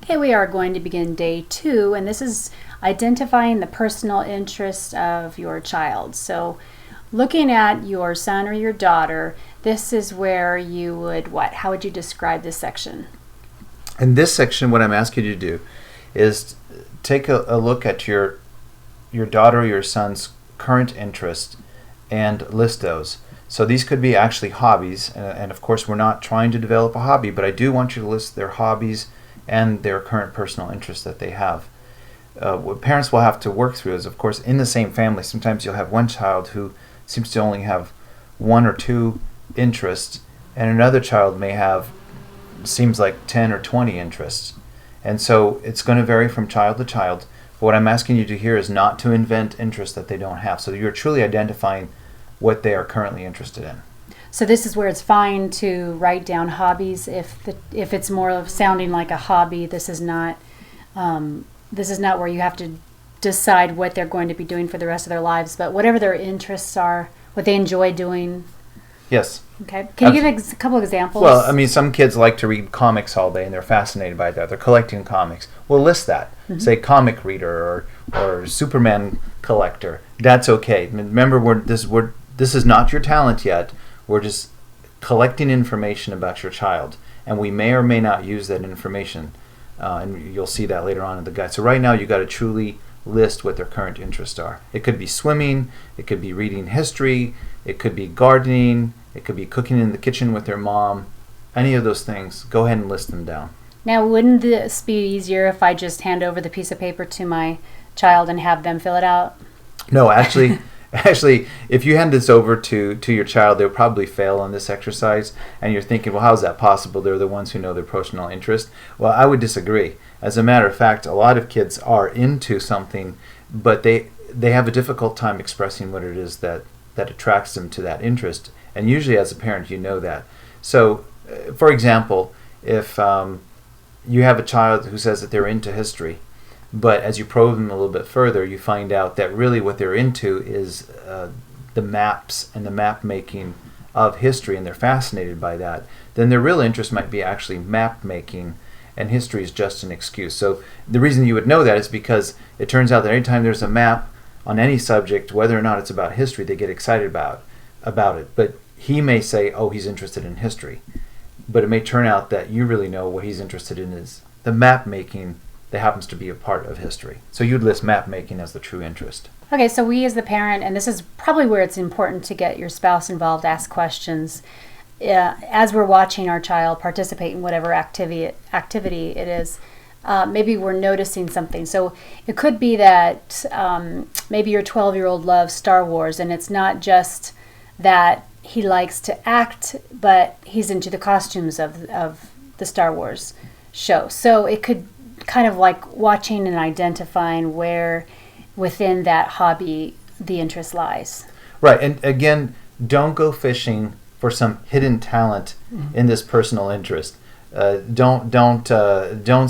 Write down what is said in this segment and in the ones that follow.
Okay, we are going to begin day 2, and this is identifying the personal interest of your child. So, looking at your son or your daughter, this is where you would what? How would you describe this section? In this section, what I'm asking you to do is take a look at your daughter or your son's current interest and list those. So these could be actually hobbies, and of course we're not trying to develop a hobby, but I do want you to list their hobbies and their current personal interests that they have. What parents will have to work through is, of course, in the same family, sometimes you'll have one child who seems to only have one or two interests, and another child may have, seems like 10 or 20 interests. And so it's going to vary from child to child. But what I'm asking you to here is not to invent interests that they don't have. So you're truly identifying what they are currently interested in. So this is where it's fine to write down hobbies if it's more of sounding like a hobby. This is not where you have to decide what they're going to be doing for the rest of their lives. But whatever their interests are, what they enjoy doing. Yes. Okay. Can you give a couple of examples? Well, I mean, some kids like to read comics all day, and they're fascinated by that. They're collecting comics. Well, list that. Mm-hmm. Say comic reader or Superman collector. That's okay. Remember, this is not your talent yet. We're just collecting information about your child, and we may or may not use that information, and you'll see that later on in the guide. So right now, you got to truly list what their current interests are. It could be swimming, it could be reading history, it could be gardening, it could be cooking in the kitchen with their mom. Any of those things, go ahead and list them down. Now, wouldn't this be easier if I just hand over the piece of paper to my child and have them fill it out? No, actually, if you hand this over to your child, they'll probably fail on this exercise, and you're thinking, well, how is that possible? They're the ones who know their personal interest. Well, I would disagree. As a matter of fact, a lot of kids are into something, but they have a difficult time expressing what it is that attracts them to that interest. And usually as a parent, you know that. So, for example, if you have a child who says that they're into history, but as you probe them a little bit further, you find out that really what they're into is the maps and the map making of history, and they're fascinated by that, then their real interest might be actually map making, and history is just an excuse. So the reason you would know that is because it turns out that anytime there's a map on any subject, whether or not it's about history, they get excited about it. But he may say, oh, he's interested in history. But it may turn out that you really know what he's interested in is the map making that happens to be a part of history. So you'd list map making as the true interest. Okay, so we as the parent, and this is probably where it's important to get your spouse involved, ask questions. As we're watching our child participate in whatever activity it is, maybe we're noticing something. So it could be that maybe your 12-year-old loves Star Wars, and it's not just that he likes to act, but he's into the costumes of the Star Wars show. So it could kind of like watching and identifying where within that hobby the interest lies. Right, and again, don't go fishing for some hidden talent in this personal interest. Don't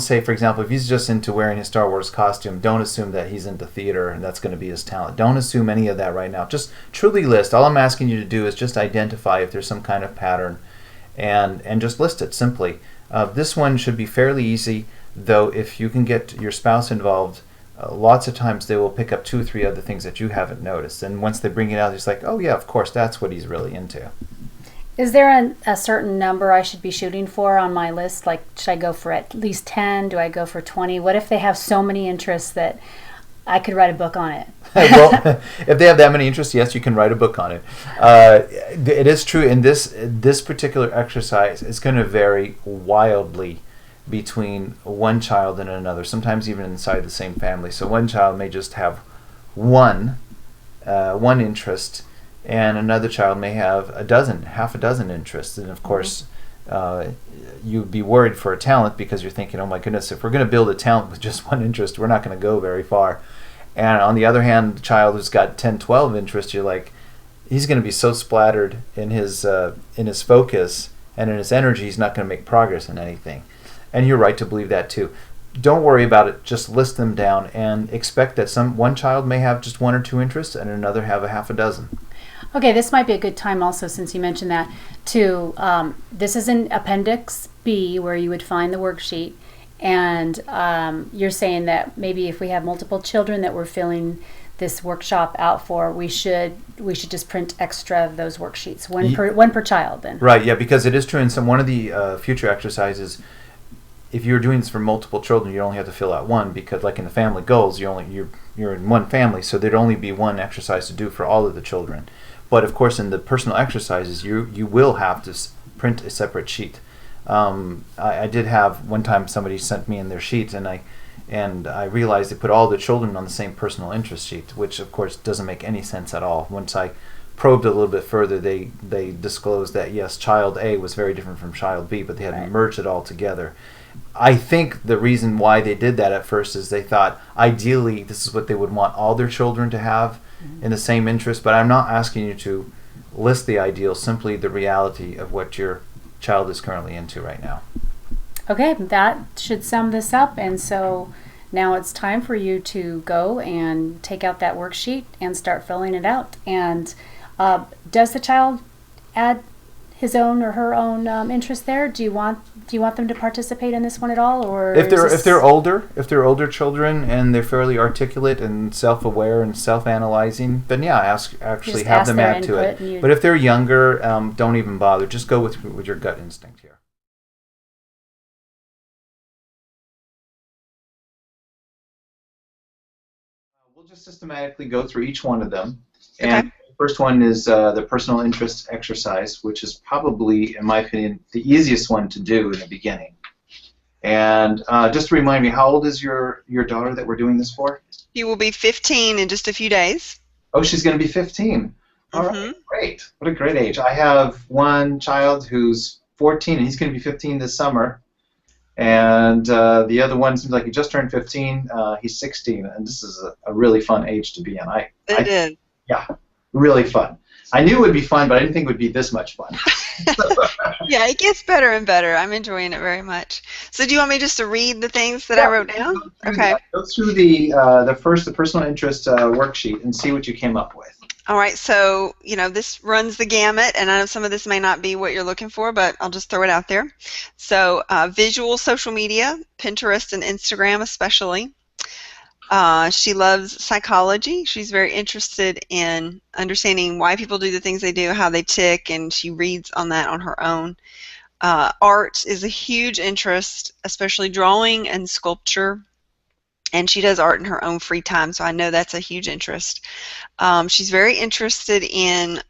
say, for example, if he's just into wearing his Star Wars costume, don't assume that he's into theater and that's going to be his talent. Don't assume any of that right now. Just truly list. All I'm asking you to do is just identify if there's some kind of pattern, and just list it simply. This one should be fairly easy, though if you can get your spouse involved, lots of times they will pick up 2 or 3 other things that you haven't noticed. And once they bring it out, it's like, oh yeah, of course, that's what he's really into. Is there a certain number I should be shooting for on my list? Like, should I go for at least 10? Do I go for 20? What if they have so many interests that I could write a book on it? Well, if they have that many interests, yes, you can write a book on it. It is true in this particular exercise, it's going to vary wildly between one child and another, sometimes even inside the same family. So one child may just have one interest, and another child may have half a dozen interests. And of course, you'd be worried for a talent because you're thinking, oh my goodness, if we're going to build a talent with just one interest, we're not going to go very far. And on the other hand, the child who's got 10, 12 interests, you're like, he's going to be so splattered in his focus and in his energy, he's not going to make progress in anything. And you're right to believe that too. Don't worry about it. Just list them down and expect that one child may have just 1 or 2 interests and another have a half a dozen. Okay, this might be a good time also, since you mentioned that, to this is in Appendix B where you would find the worksheet, And you're saying that maybe if we have multiple children that we're filling this workshop out for, we should just print extra of those worksheets, one per child then. Right, yeah, because it is true in one of the future exercises, if you're doing this for multiple children, you only have to fill out one, because like in the family goals, you're in one family, so there'd only be one exercise to do for all of the children. But of course, in the personal exercises, you will have to print a separate sheet. I did have one time somebody sent me in their sheets, and I realized they put all the children on the same personal interest sheet, which of course doesn't make any sense at all. Once I probed a little bit further, they disclosed that yes, child A was very different from child B, but they had merged it all together. I think the reason why they did that at first is they thought ideally this is what they would want all their children to have in the same interest, but I'm not asking you to list the ideal, simply the reality of what your child is currently into right now. Okay, that should sum this up. And so now it's time for you to go and take out that worksheet and start filling it out. And does the child add his own or her own interest there? Do you want them to participate in this one at all, or if they're older children and they're fairly articulate and self-aware and self-analyzing, then yeah, actually have them add to it. But if they're younger, don't even bother. Just go with your gut instinct here. We'll just systematically go through each one of them. Okay. And the first one is the personal interest exercise, which is probably, in my opinion, the easiest one to do in the beginning. And just to remind me, how old is your daughter that we're doing this for? She will be 15 in just a few days. Oh, she's going to be 15. All right, great. What a great age. I have one child who's 14, and he's going to be 15 this summer. And the other one seems like he just turned 15. He's 16, and this is a really fun age to be in. It is. Yeah, really fun. I knew it would be fun, but I didn't think it would be this much fun. Yeah, it gets better and better. I'm enjoying it very much. So do you want me just to read the things that I wrote down? Okay. Go through the personal interest worksheet and see what you came up with. All right, so, this runs the gamut, and I know some of this may not be what you're looking for, but I'll just throw it out there. So, visual social media, Pinterest and Instagram especially. She loves psychology. She's very interested in understanding why people do the things they do, how they tick, and she reads on that on her own. Art is a huge interest, especially drawing and sculpture. And she does art in her own free time, so I know that's a huge interest. She's very interested in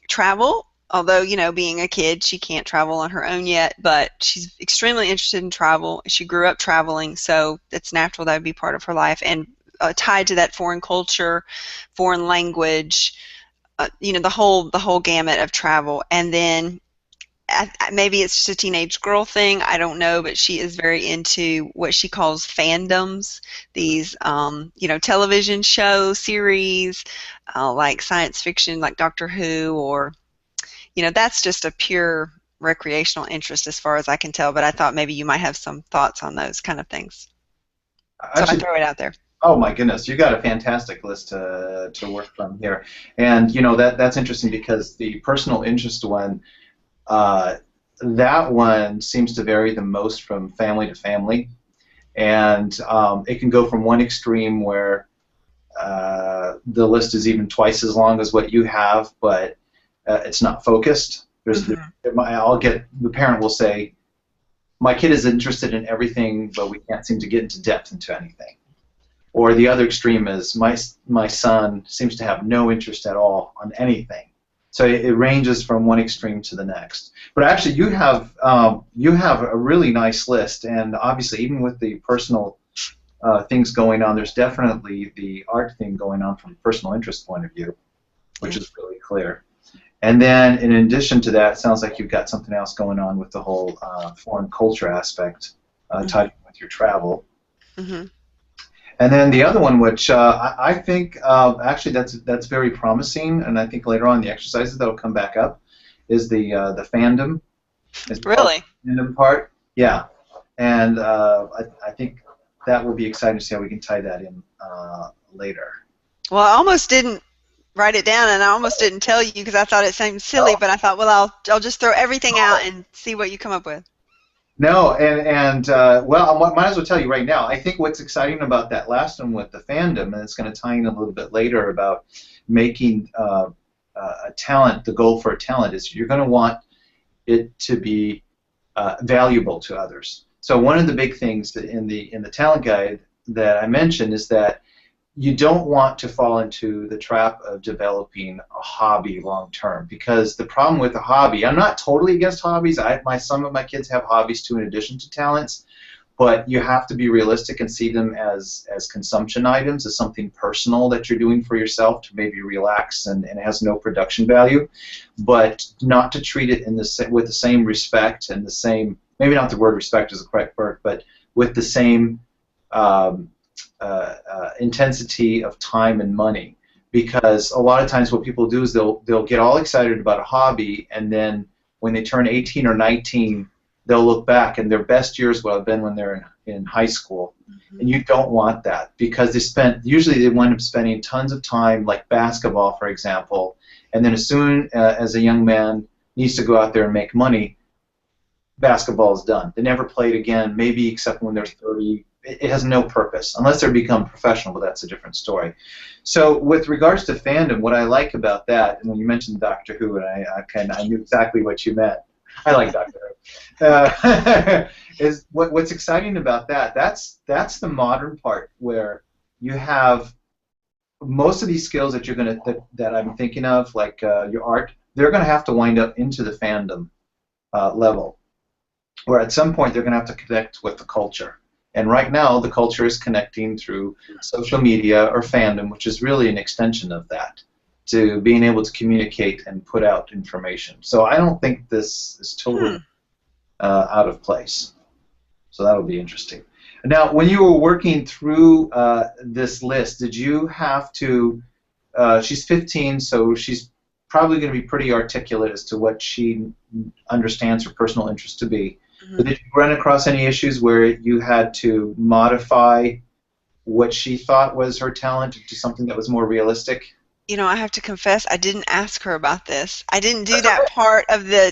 travel, although, being a kid, she can't travel on her own yet, but she's extremely interested in travel. She grew up traveling, so it's natural that would be part of her life. And tied to that, foreign culture, foreign language, the whole gamut of travel. And then maybe it's just a teenage girl thing, I don't know, but she is very into what she calls fandoms, these television show series, like science fiction, like Doctor Who, or that's just a pure recreational interest as far as I can tell, but I thought maybe you might have some thoughts on those kind of things. So I throw it out there. Oh my goodness, you got a fantastic list to work from here. And that's interesting, because the personal interest one, that one seems to vary the most from family to family, and it can go from one extreme where the list is even twice as long as what you have, but it's not focused. The parent will say, my kid is interested in everything, but we can't seem to get into depth into anything. Or the other extreme is, my son seems to have no interest at all on anything. So it ranges from one extreme to the next. But actually, you have a really nice list, and obviously, even with the personal things going on, there's definitely the art thing going on from a personal interest point of view, which is really clear. And then, in addition to that, it sounds like you've got something else going on with the whole foreign culture aspect tied with your travel. Mm-hmm. And then the other one, which I think actually that's very promising, and I think later on the exercises that'll come back up, is the fandom. Really? Fandom part, yeah. And I think that will be exciting to see how we can tie that in later. Well, I almost didn't write it down, and I almost didn't tell you because I thought it seemed silly, but I thought, well, I'll just throw everything out and see what you come up with. No, well, I might as well tell you right now. I think what's exciting about that last one with the fandom, and it's going to tie in a little bit later about making a talent, the goal for a talent is you're going to want it to be valuable to others. So one of the big things that in the talent guide that I mentioned is that you don't want to fall into the trap of developing a hobby long term, because the problem with a hobby, I'm not totally against hobbies. Some of my kids have hobbies too in addition to talents, but you have to be realistic and see them as consumption items, as something personal that you're doing for yourself to maybe relax, and it has no production value, but not to treat it with the same respect and the same, maybe not the word respect is the correct word, but with the same intensity of time and money, because a lot of times what people do is they'll get all excited about a hobby, and then when they turn 18 or 19, they'll look back and their best years will have been when they're in high school. And you don't want that, because usually they wind up spending tons of time, like basketball for example, and then as soon as a young man needs to go out there and make money, basketball is done. They never play it again, maybe except when they're 30. It has no purpose unless they become professional, but that's a different story. So with regards to fandom, what I like about that, and when you mentioned Doctor Who, and I knew exactly what you meant. I like Doctor Who. Is what's exciting about that? That's the modern part where you have most of these skills that that I'm thinking of, like your art. They're going to have to wind up into the fandom level, where at some point they're going to have to connect with the culture. And right now, the culture is connecting through social media or fandom, which is really an extension of that, to being able to communicate and put out information. So I don't think this is totally out of place. So that'll be interesting. Now, when you were working through this list, did you have to, she's 15, so she's probably going to be pretty articulate as to what she understands her personal interest to be. But did you run across any issues where you had to modify what she thought was her talent to something that was more realistic? You know, I have to confess, I didn't ask her about this. I didn't do that part of the...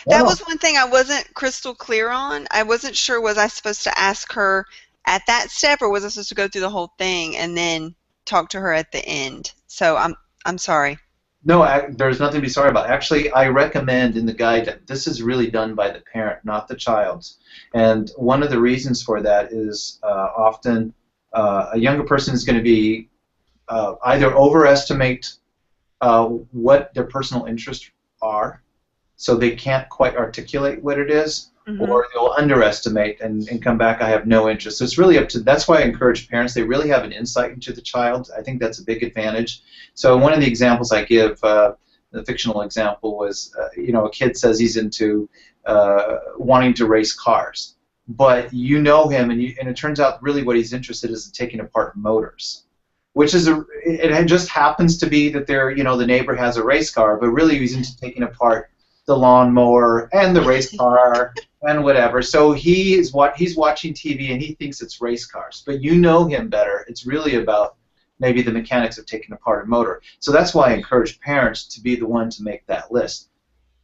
That was one thing I wasn't crystal clear on. I wasn't sure, was I supposed to ask her at that step, or was I supposed to go through the whole thing and then talk to her at the end? So I'm sorry. No, there's nothing to be sorry about. Actually, I recommend in the guide that this is really done by the parent, not the child. And one of the reasons for that is often a younger person is going to be either overestimate what their personal interests are, so they can't quite articulate what it is, or they'll underestimate and come back, I have no interest. So it's really up to, that's why I encourage parents, they really have an insight into the child. I think that's a big advantage. So one of the examples I give, the fictional example was, a kid says he's into wanting to race cars. But you know him, and it turns out really what he's interested in is taking apart motors. Which is it just happens to be that the neighbor has a race car, but really he's into taking apart the lawnmower and the race car and whatever. So he's watching TV and he thinks it's race cars, but you know him better. It's really about maybe the mechanics of taking apart a motor. So that's why I encourage parents to be the one to make that list.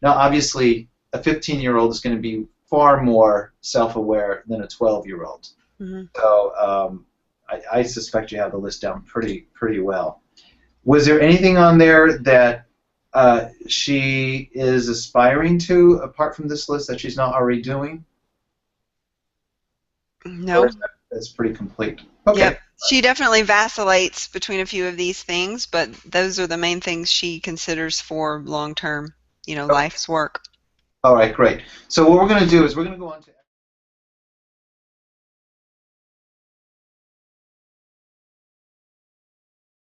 Now, obviously, a 15-year-old is going to be far more self-aware than a 12-year-old. So I suspect you have the list down pretty well. Was there anything on there that she is aspiring to, apart from this list, that she's not already doing? No. That's pretty complete. Okay. Yep. She definitely vacillates between a few of these things, but those are the main things she considers for long-term, life's work. All right, great. So what we're going to do is we're going to go on to